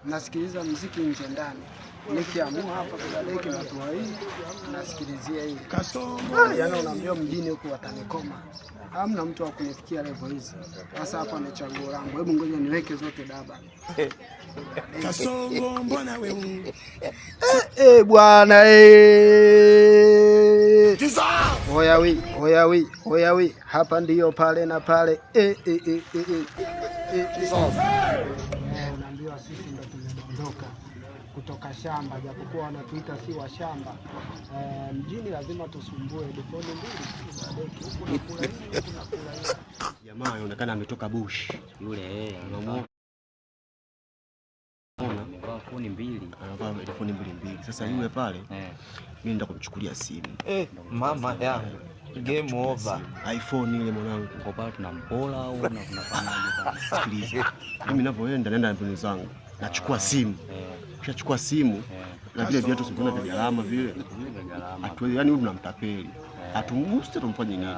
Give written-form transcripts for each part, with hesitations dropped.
nasikiliza muziki nje ndani. Nikiamua hapa kwa deki na toa hii nasikilizia hii. Yaani unaambia mjini huko watanikoma. Hamna mtu wa kunifikia level hizi. Sasa hapa ni chaguo langu. Hebu ngoja niweke zote daba. Kasongo mbona wewe? Bwana Oya wi. Hapa ndiyo pale na pale. Unaambiwa sisi ndo tumedondoka kutoka shamba, japokuwa wanatuita si wa shamba. Mjini lazima tusumbue difoni mbili. Jamaa anaonekana ametoka bush. Yule Unamuona? Anavaa phone mbili. Anavaa phone mbili. Sasa yule pale mimi nenda kumchukulia simu. Mama yangu. Game over. iPhone ile mwanangu. Kwa pale tunampola au tunafanyaje bana? Sikiliza. Mimi ninapoenda naenda na mbuni zangu. Nachukua simu. Ukishachukua simu na vile viatu sivuna vya gharama vile. Atuwe yani huyu tunamtapeli. Atumguste tumfanye nini?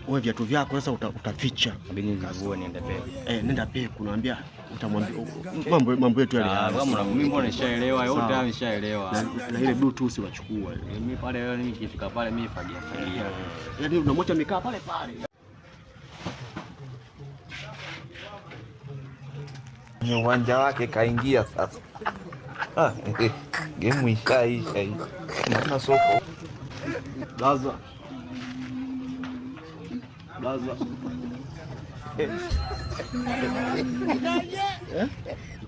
Wewe viatu vyako sasa utaficha. Mimi nivue niende peke. Nenda peke unaambia utamwambia mambo yetu yale. Kama mimi mbona nishaelewa yote nishaelewa. Na ile bluetooth wachukua. Mimi pale leo nikifika pale mimi fagia. Yaani unamwacha mikaa pale pale. Ni uwanja wake kaingia sasa. Game ishaisha hii. Naona soko. Blaza.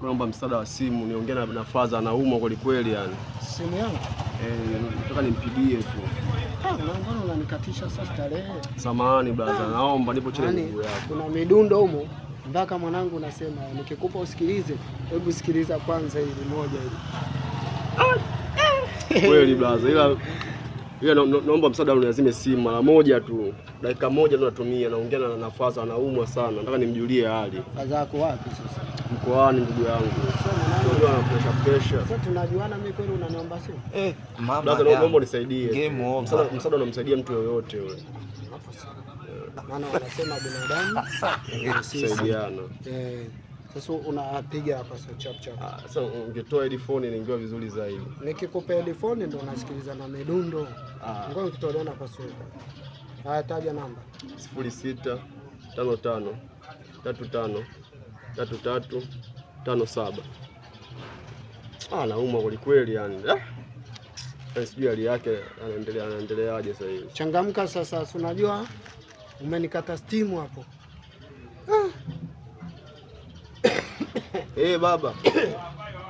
Naomba msaada wa simu, niongee na Faza, anaumwa kweli kweli yani. Simu yangu? Nataka nimpigie tu. Mbona unanikatisha sasa tarehe? Samahani blaza, naomba nipo chini miguu yako. Kuna midundo humo. Mpaka mwanangu nasema nikikupa usikilize, hebu sikiliza kwanza hili moja hili. Kweli blaza, ila naomba msaada uniazime simu mara moja tu. Dakika moja tu natumia, naongea na nafasi, anaumwa sana. Nataka nimjulie hali. Faza yako wapi sasa? Mkoani ndugu yangu. Unajua ana pressure. Sasa tunajuana mimi kweli unaniomba simu? Mama. Blaza naomba unisaidie. Game over. Msaada unamsaidia mtu yoyote yule. Maana wanasema binadamu kusaidiana. Sasa unapiga hapa sasa chap. Sasa ungetoa headphone inaingia vizuri zaidi. Nikikupa headphone ndo unasikiliza na midundo. Ngoja nikutoleana kwa sura. Haya, taja namba. 06 55 35 33 57. Nauma kweli kweli yani. Sijui hali yake anaendeleaje sasa hivi. Changamka sasa, unajua umenikata stimu hapo. Baba.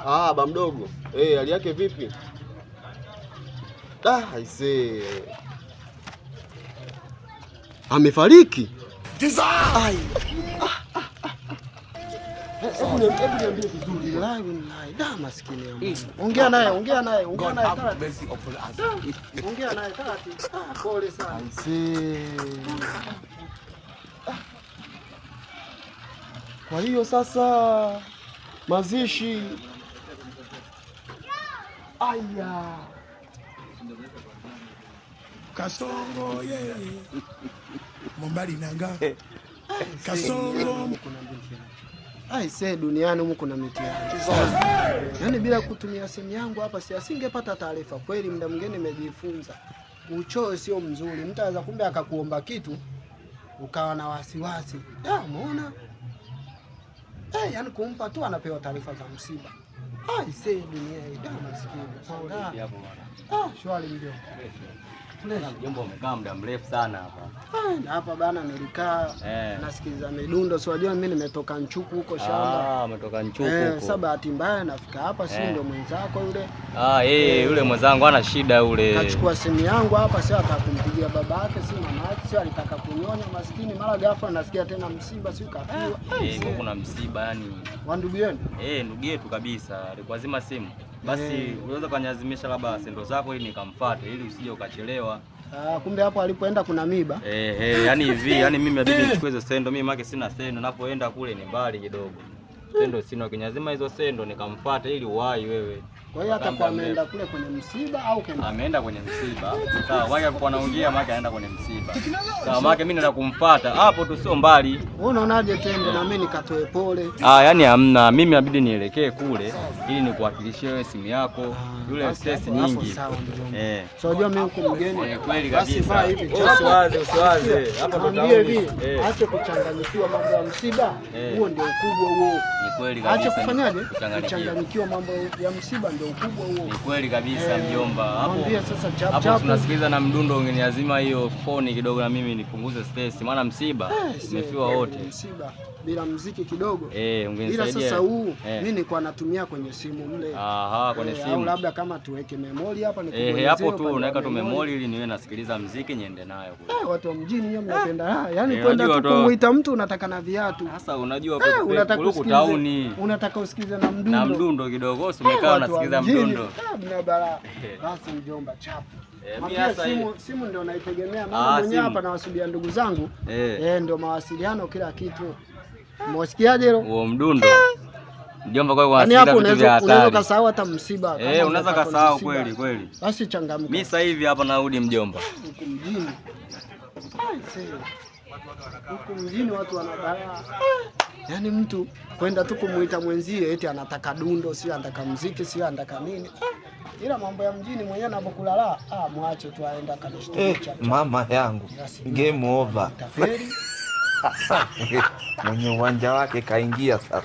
Baba mdogo. Hali yake vipi? Aisee. Amefariki? Ai. Hebu niambie vizuri. Da maskini ya Mungu. Ongea naye taratibu. Ongea naye taratibu. Pole sana. Aisee. Kwa hiyo sasa mazishi. Aya. Kasongo yeye. Mbali nanga. Kasongo. Aisee, duniani humu kuna mitihani. Yaani bila kutumia simu yangu hapa asingepata taarifa. Kweli muda mwingine nimejifunza. Uchoyo sio mzuri. Mtu anaweza kumbe akakuomba kitu ukawa na wasiwasi. Umeona? Yaani kumpa tu anapewa taarifa za msiba. Aisee, dunia hii maskini. Shwari ndio. Jomba umekaa muda mrefu sana hapa. Hapa bana nilikaa nasikiliza midundo. Si unajua mimi nimetoka Nchuku huko shamba. Umetoka Nchuku huko. Sasa bahati mbaya nafika hapa si ndio mwenzako yule. Yule mwenzangu ana shida yule. Kachukua simu yangu hapa sio atakumpigia baba yake si mama yake sio alitaka kunyonya maskini mara ghafla nasikia tena msiba sio kafiwa. Kuna msiba yani. Wa ndugu yenu? Ndugu yetu kabisa. Alikuwa zima simu. Basi unaweza kanyazimisha labda sendo zako ili nikamfuate ili usije ukachelewa. Kumbe hapo alipoenda kuna miba. Yani hivi, yani mimi inabidi nichukue hizo sendo, mimi maki sina sendo, napoenda kule ni mbali kidogo. Sendo sina, kinyazima hizo sendo nikamfuata ili uwai wewe. Kwa hiyo hata kwa ameenda kule kwenye msiba au kenda? Ameenda kwenye msiba. Sawa, wake alikuwa anaongea maki anaenda kwenye msiba. Sawa, maki mimi naenda kumfuata. Hapo tu sio mbali. Wewe unaonaje twende na mimi nikatoe pole? Yaani hamna. Mimi inabidi nielekee kule ili nikuwakilishie wewe simu yako. Yule stress nyingi. So unajua mimi huko mgeni. Ni kweli kabisa. Basi faa hivi. Usiwaze. Hapo ndo hivi. Acha kuchanganyikiwa mambo ya msiba. Huo ndio ukubwa huo. Ni kweli kabisa. Acha kufanyaje? Kuchanganyikiwa mambo ya msiba ndio ukubwa huo. Ni kweli kabisa mjomba. Mwambie sasa chap hapo chap. tunasikiliza na mdundo, ungeniazima hiyo phone kidogo na mimi nipunguze stress, maana msiba tumefiwa wote. Msiba bila muziki kidogo. Ungenisaidia. Ila sasa huu mimi nilikuwa natumia kwenye simu mle. Kwenye simu. Au labda kama tuweke memory hapa nikubonyezee. Hapo tu unaweka tu memory ili niwe nasikiliza muziki niende nayo kule. Watu wa mjini nyinyi mnapenda yaani kwenda tu kumuita mtu unataka na viatu. Sasa unajua huko tauni unataka usikize na mdundo. Na mdundo kidogo, usimekaa unasikiliza mdundo. Mna balaa. Basi mjomba chapu. Simu ndio naitegemea mama mwenyewe hapa na wasubiria ndugu zangu. Ndio mawasiliano kila kitu. Umesikiaje hilo? Huo mdundo. Mjomba kwa kuasikia vitu vya hatari. Unaweza kasahau hata msiba. Unaweza kasahau kweli. Basi changamka. Mimi sasa hivi hapa narudi mjomba. Huko mjini. Huko mjini watu wana balaa. Yaani mtu kwenda tu kumuita mwenzie eti anataka dundo, si anataka muziki, si anataka nini. Ila mambo ya mjini mwenyewe anapokulala, mwache tu aenda kanishtukia. Mama yangu. Game over. Mwenye uwanja wake kaingia sasa.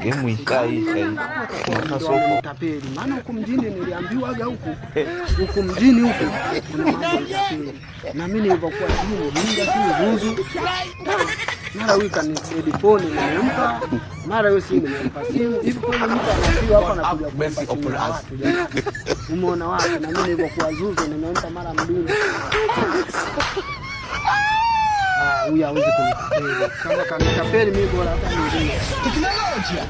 Game ikaisha. Tapeli. Maana huko mjini niliambiwaga huko mjini huko kuna mambo ya tapeli. Na mimi nilipokuwa chini mjinga si zuzu. Mara huyu kanibedi phone nimempa, mara huyu simu nimempa simu. Hivi kwa nini mtu anafiwa hapa anakuja kuomba simu? Umeona wapi? Na mimi nilipokuwa zuzu nimempa mara mdundo. Huyu hawezi kunitapeli. Kama kanitapeli mimi bora hata mdundo. Teknolojia.